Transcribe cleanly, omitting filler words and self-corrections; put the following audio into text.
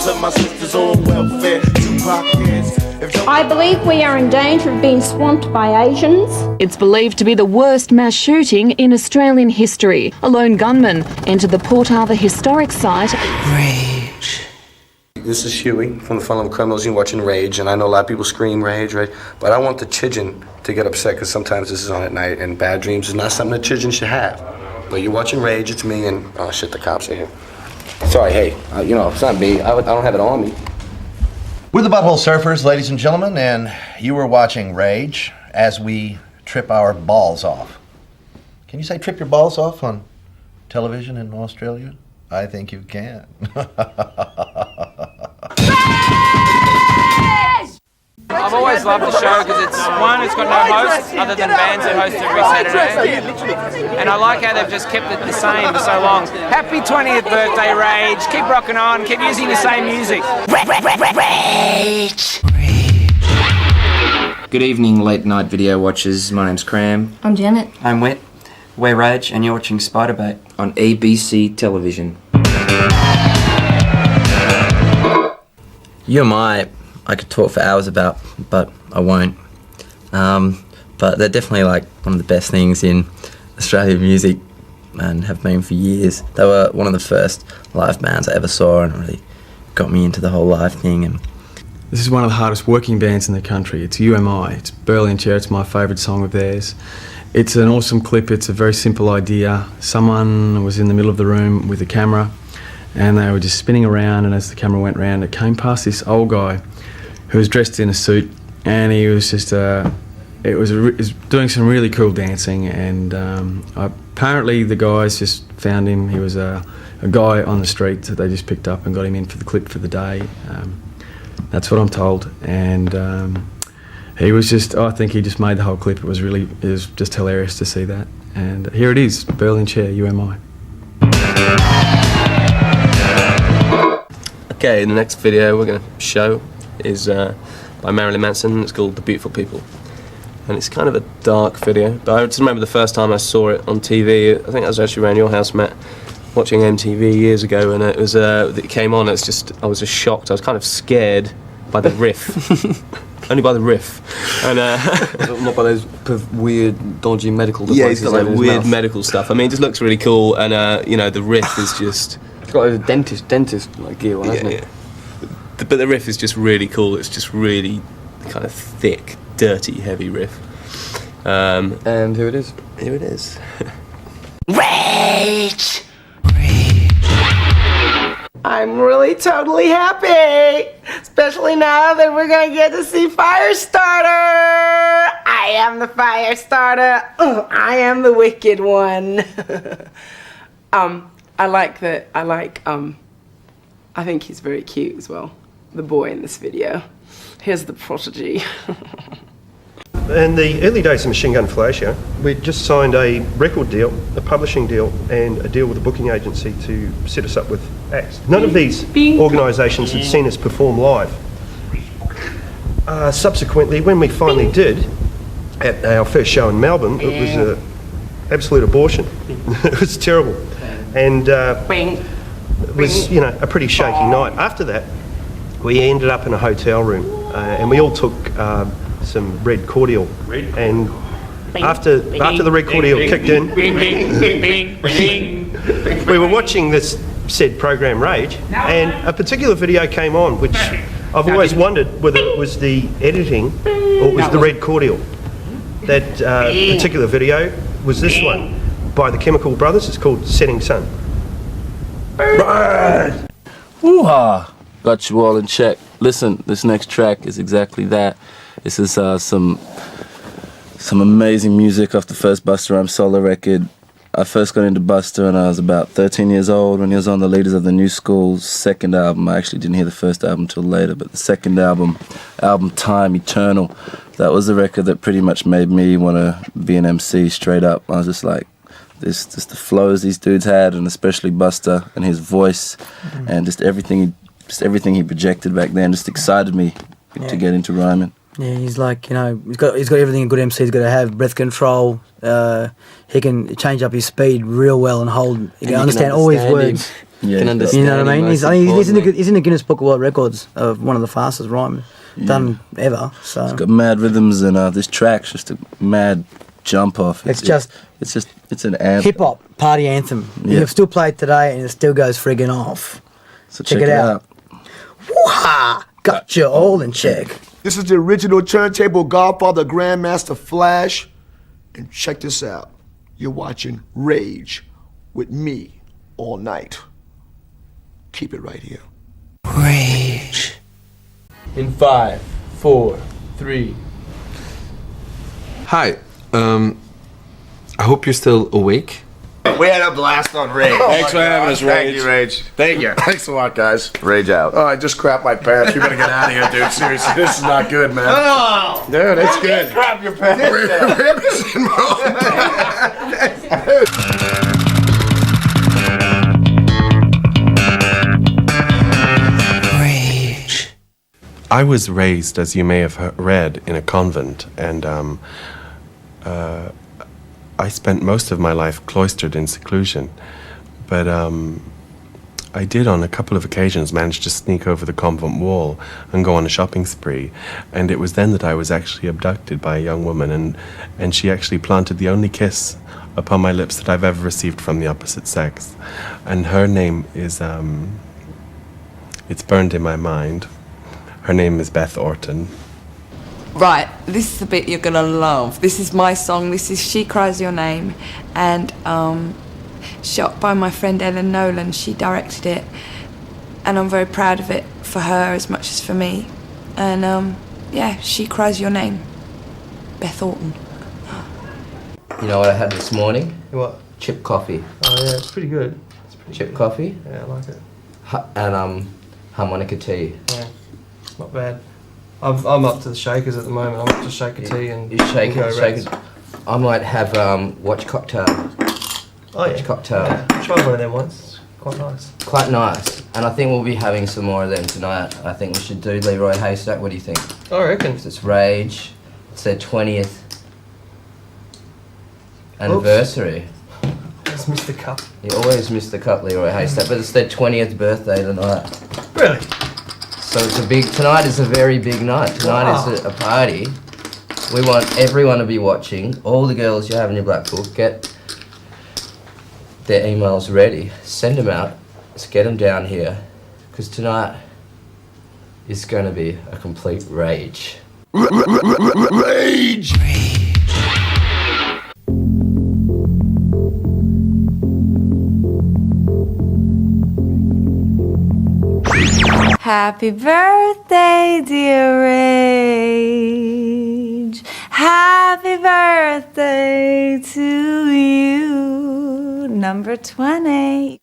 and my sisters on welfare. Tupac is. I believe we are in danger of being swamped by Asians. It's believed to be the worst mass shooting in Australian history. A lone gunman entered the Port Arthur historic site. Rage. This is Huey from the Fun of Criminals. You're watching Rage, and I know a lot of people scream Rage, right? But I want the children to get upset because sometimes this is on at night, and bad dreams is not something the children should have. But you're watching Rage, it's me, and oh shit, the cops are here. Sorry, hey, you know, it's not me. I don't have it on me. We're the Butthole Surfers, ladies and gentlemen, and you were watching Rage as we trip our balls off. Can you say trip your balls off on television in Australia? I think you can. I've always loved the show because it's got no host other than bands that host every Saturday. And I like how they've just kept it the same for so long. Happy 20th birthday, Rage. Keep rocking on, keep using the same music. Rage. Good evening, late night video watchers. My name's Cram. I'm Janet. I'm Wet. We're Rage, and you're watching Spiderbait on ABC television. You and I could talk for hours about, but I won't. But they're definitely like one of the best things in Australian music and have been for years. They were one of the first live bands I ever saw and really got me into the whole live thing. And this is one of the hardest working bands in the country. It's UMI. It's Berlin Chair. It's my favourite song of theirs. It's an awesome clip. It's a very simple idea. Someone was in the middle of the room with a camera and they were just spinning around, and as the camera went round, it came past this old guy who was dressed in a suit, and he was just it was doing some really cool dancing, and apparently the guys just found him. He was a guy on the street that they just picked up and got him in for the clip for the day. That's what I'm told, and he was just, I think he just made the whole clip. It was just hilarious to see that, and here it is, Berlin Chair, UMI. Okay, the next video we're going to show is by Marilyn Manson. It's called The Beautiful People, and it's kind of a dark video, but I just remember the first time I saw it on TV. I think I was actually around your house, Matt, watching MTV years ago, and it came on. I was just shocked. I was kind of scared by the riff. Only by the riff, and not by those weird, dodgy medical devices. Yeah, he's got like weird medical stuff. I mean, it just looks really cool, and you know, the riff is just. It's got a dentist like gear on, hasn't it? But the riff is just really cool. It's just really kind of thick, dirty, heavy riff. And here it is. Here it is. Rage. I'm really totally happy, especially now that we're gonna get to see Firestarter. I am the Firestarter. I am the wicked one. I think he's very cute as well, the boy in this video. Here's the prodigy. In the early days of Machine Gun Fellatio, we just signed a record deal, a publishing deal, and a deal with a booking agency to set us up with acts. None of these organisations had seen us perform live. Subsequently, when we finally did, at our first show in Melbourne, it was an absolute abortion. It was terrible. And it was, you know, a pretty shaky night. After that, we ended up in a hotel room, and we all took some red cordial, and after the red cordial kicked in, we were watching this said program Rage, and a particular video came on, which I've always wondered whether it was the editing or it was the red cordial. That particular video was this one by the Chemical Brothers. It's called Setting Sun. Woo-ha! Got you all in check. Listen, this next track is exactly that. This is some amazing music off the first Busta Rhymes solo record. I first got into Busta when I was about 13 years old, when he was on the Leaders of the New School's second album. I actually didn't hear the first album until later, but the second album Time Eternal, that was the record that pretty much made me want to be an MC straight up. I was just like, just the flows these dudes had, and especially Busta and his voice, and just everything he projected back then just excited me to get into rhyming. Yeah, he's like, you know, he's got everything a good MC's got to have. Breath control. He can change up his speed real well and hold. You can understand all his words. Yeah, can understand. You know what I mean? most He's in the Guinness Book of World Records of one of the fastest rhyme done ever. So It's got mad rhythms, and this track's just a mad jump off. It's an anthem. hip hop party anthem. Yeah. You can still play it today, and it still goes friggin' off. So check it out. Woo-ha! Got you all in check. This is the original turntable Godfather Grandmaster Flash. And check this out. You're watching Rage with me all night. Keep it right here. Rage. In 5, 4, 3. Hi, I hope you're still awake. We had a blast on Rage. Thanks for having us, Rage. Thank you, Rage. Thank you. Thanks a lot, guys. Rage out. Oh, I just crapped my pants. We better get out of here, dude. Seriously, this is not good, man. Oh! Dude, it's good. Crap your pants. Rage. I was raised, as you may have read, in a convent, and I spent most of my life cloistered in seclusion. But I did, on a couple of occasions, manage to sneak over the convent wall and go on a shopping spree. And it was then that I was actually abducted by a young woman, and she actually planted the only kiss upon my lips that I've ever received from the opposite sex. And her name is, it's burned in my mind. Her name is Beth Orton. Right, this is the bit you're gonna love. This is my song, this is She Cries Your Name, and shot by my friend Ellen Nolan. She directed it, and I'm very proud of it for her as much as for me. And yeah, She Cries Your Name, Beth Orton. You know what I had this morning? What? Chip coffee. Oh yeah, it's pretty good. Chip coffee? Yeah, I like it. And harmonica tea. Yeah, it's not bad. I'm up to the shakers at the moment. I'm up to shaker tea and You shake go it, reds. I might have watch cocktail. Oh yeah. Watch cocktail. Yeah. I tried one of them once. It's quite nice. Quite nice. And I think we'll be having some more of them tonight. I think we should do Leroy Haystack. What do you think? I reckon. It's Rage. It's their 20th anniversary. Just missed the cup. You always miss the cup, Leroy Haystack, but it's their 20th birthday tonight. Really? So it's tonight is a very big night. Tonight is a party. We want everyone to be watching. All the girls you have in your black book, get their emails ready. Send them out. Let's get them down here. Because tonight is going to be a complete rage. Rage! Happy birthday, dear Rage. Happy birthday to you. Number 20.